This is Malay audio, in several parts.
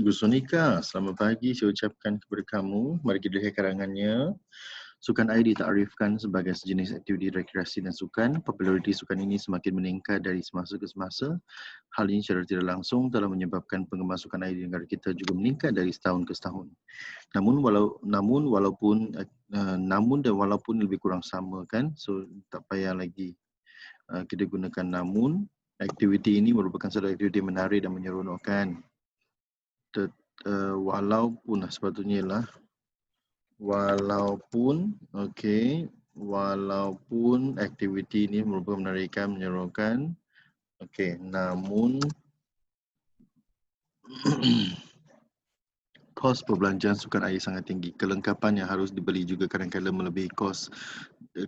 Bu Sonika, selamat pagi saya ucapkan kepada kamu. Mari kita lihat karangannya. Sukan air ditakrifkan sebagai sejenis aktiviti rekreasi dan sukan. Populariti sukan ini semakin meningkat dari semasa ke semasa. Hal ini secara tidak langsung telah menyebabkan penggemar sukan air di negara kita juga meningkat dari setahun ke setahun. Namun dan walaupun lebih kurang sama kan, so tak payah lagi kita gunakan namun. Aktiviti ini merupakan satu aktiviti menarik dan menyeronokkan. Walaupun sepatutnya lah walaupun aktiviti ini merupakan menarikkan, menyeronokkan, namun kos perbelanjaan sukan air sangat tinggi. Kelengkapan yang harus dibeli juga kadang-kadang melebihi kos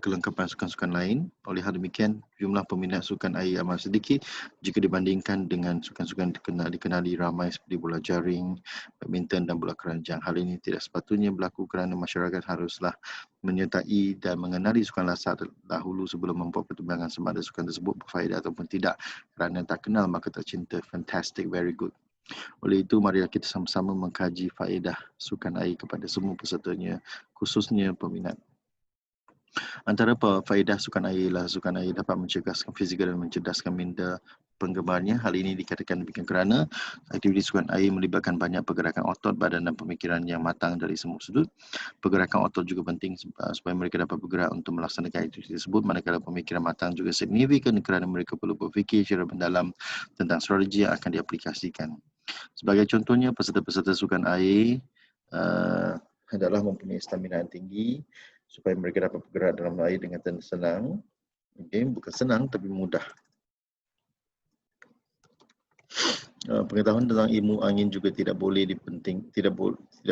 kelengkapan sukan-sukan lain. Oleh hal demikian, jumlah peminat sukan air amat sedikit jika dibandingkan dengan sukan-sukan dikenali ramai seperti bola jaring, badminton dan bola keranjang. Hal ini tidak sepatutnya berlaku kerana masyarakat haruslah menyertai dan mengenali sukan lasar dahulu sebelum membuat pertimbangan sama ada sukan tersebut berfaedah ataupun tidak. Kerana tak kenal maka tak cinta. Fantastic, very good. Oleh itu, marilah kita sama-sama mengkaji faedah sukan air kepada semua pesertanya, khususnya peminat. Antara faedah sukan air ialah sukan air dapat mencerdaskan fizikal dan mencerdaskan minda penggemarnya. Hal ini dikatakan demikian kerana aktiviti sukan air melibatkan banyak pergerakan otot, badan dan pemikiran yang matang dari semua sudut. Pergerakan otot juga penting supaya mereka dapat bergerak untuk melaksanakan aktiviti tersebut, manakala pemikiran matang juga signifikan kerana mereka perlu berfikir secara mendalam tentang strategi yang akan diaplikasikan. Sebagai contohnya, peserta-peserta sukan air adalah mempunyai stamina yang tinggi supaya mereka dapat bergerak dalam air dengan senang. Bukan senang tapi mudah. Pengetahuan tentang ilmu angin juga tidak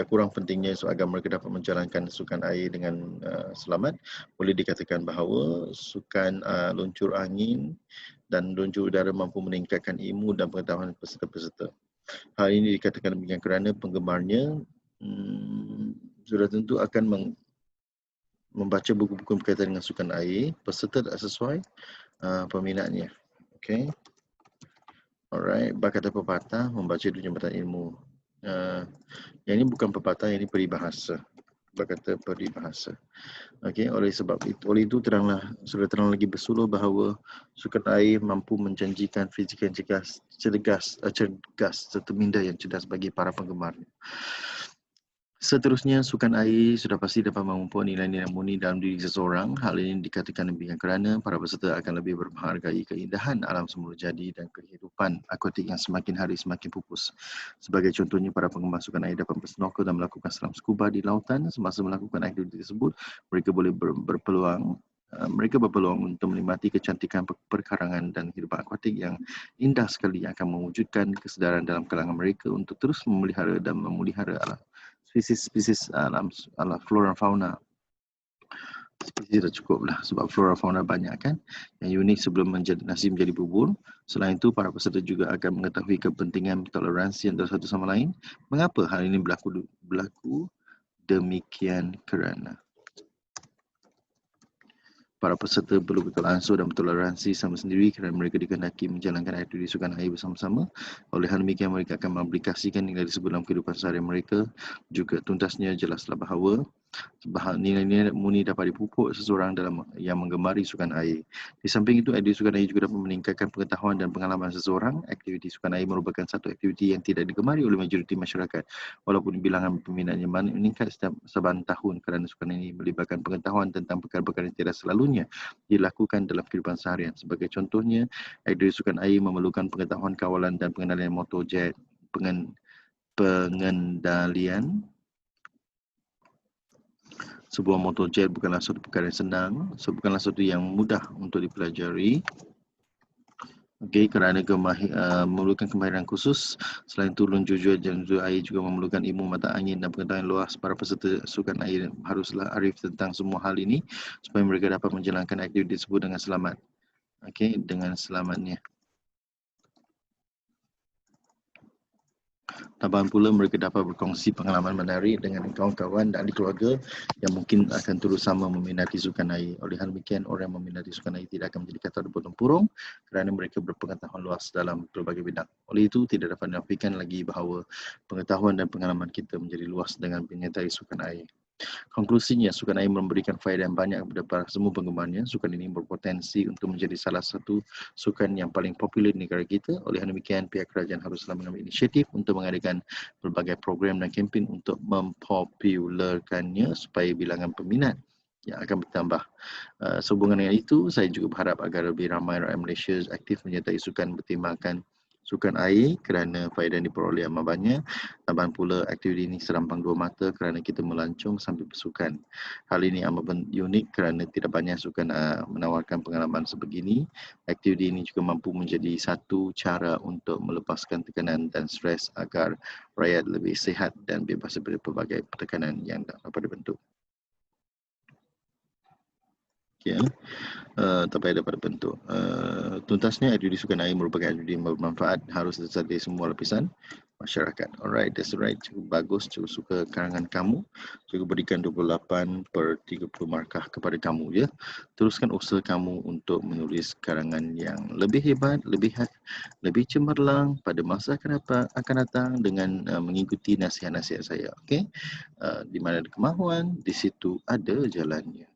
kurang pentingnya agar mereka dapat menjalankan sukan air dengan selamat. Boleh dikatakan bahawa sukan luncur angin dan luncur udara mampu meningkatkan ilmu dan pengetahuan peserta-peserta. Hal ini dikatakan demikian kerana penggemarnya sudah tentu akan membaca buku-buku berkaitan dengan sukan air. Peserta tak sesuai peminatnya. Okay. Alright, berkata pepatah membaca dunia jambatan ilmu. Yang ini bukan pepatah, yang ini peribahasa. Berkata peribahasa. Okay, oleh itu sudah terang lagi bersuluh bahawa sukan air mampu menjanjikan fizikal yang cergas serta minda yang cerdas bagi para penggemarnya. Seterusnya, sukan air sudah pasti dapat memupuk nilai-nilai murni dalam diri seseorang. Hal ini dikatakan demikian kerana para peserta akan lebih menghargai keindahan alam semula jadi dan kehidupan akuatik yang semakin hari semakin pupus. Sebagai contohnya, para penggemar sukan air dapat bersnorkel dan melakukan selam scuba di lautan. Semasa melakukan aktiviti tersebut, mereka boleh berpeluang untuk menikmati kecantikan perkarangan dan kehidupan akuatik yang indah sekali yang akan mewujudkan kesedaran dalam kalangan mereka untuk terus memelihara dan memelihara spesies alam flora fauna. Spesies dah cukup lah sebab flora fauna banyak kan yang unik sebelum nasi menjadi bubur. Selain itu, para peserta juga akan mengetahui kepentingan toleransi antara satu sama lain. Mengapa hal ini berlaku demikian? Kerana para peserta perlu bertolansur dan bertoleransi sama sendiri kerana mereka dikehendaki menjalankan aktiviti sukan air bersama-sama. Oleh hal demikian, mereka akan mengaplikasikan nilai tersebut dalam kehidupan seharian mereka. Juga tuntasnya jelaslah bahawa nilai-nilai murni dapat dipupuk seseorang yang menggemari sukan air. Di samping itu, aktiviti sukan air juga dapat meningkatkan pengetahuan dan pengalaman seseorang. Aktiviti sukan air merupakan satu aktiviti yang tidak digemari oleh majoriti masyarakat. Walaupun bilangan peminatnya meningkat setiap saban tahun kerana sukan ini melibatkan pengetahuan tentang perkara-perkara yang tidak selalunya dilakukan dalam kehidupan seharian. Sebagai contohnya, aktiviti sukan air memerlukan pengetahuan kawalan dan pengendalian motor jet, pengendalian sebuah motor jet bukanlah suatu perkara yang senang, bukanlah suatu yang mudah untuk dipelajari. Kerana memerlukan kemahiran khusus. Selain itu, luncur air juga memerlukan ilmu mata angin dan pengetahuan luas. Para peserta sukan air haruslah arif tentang semua hal ini supaya mereka dapat menjalankan aktiviti tersebut dengan selamat. Dengan selamatnya. Tambahan pula mereka dapat berkongsi pengalaman menarik dengan kawan-kawan dan ahli keluarga yang mungkin akan terus sama meminati sukan air. Oleh hal demikian, orang yang meminati sukan air tidak akan menjadi kata berpurung kerana mereka berpengetahuan luas dalam pelbagai bidang. Oleh itu, tidak dapat dinafikan lagi bahawa pengetahuan dan pengalaman kita menjadi luas dengan menyertai sukan air. Konklusinya, sukan air memberikan faedah yang banyak kepada para semua penggemarnya. Sukan ini berpotensi untuk menjadi salah satu sukan yang paling popular di negara kita. Oleh demikian, pihak kerajaan haruslah mengambil inisiatif untuk mengadakan berbagai program dan kempen untuk mempopularkannya supaya bilangan peminat yang akan bertambah. Sehubungan dengan itu, saya juga berharap agar lebih ramai rakyat Malaysia aktif menyertai sukan bertimbangkan sukan air kerana faedah yang diperoleh amat banyak. Tambahan pula aktiviti ini serampang dua mata kerana kita melancong sambil bersukan. Hal ini amat unik kerana tidak banyak sukan menawarkan pengalaman sebegini. Aktiviti ini juga mampu menjadi satu cara untuk melepaskan tekanan dan stres agar rakyat lebih sihat dan bebas daripada pelbagai tekanan yang dapat dibentuk. Okay. Tak payah dapat bentuk. Tuntasnya, aktiviti sukan air merupakan aktiviti yang bermanfaat, harus tersedia semua lapisan masyarakat. Alright, that's right. Cukup bagus, cukup suka karangan kamu. Cukup berikan 28/30 markah kepada kamu, ya. Teruskan usaha kamu untuk menulis karangan yang lebih hebat, lebih cemerlang pada masa akan datang dengan mengikuti nasihat-nasihat saya. Okay? Di mana ada kemahuan, di situ ada jalannya.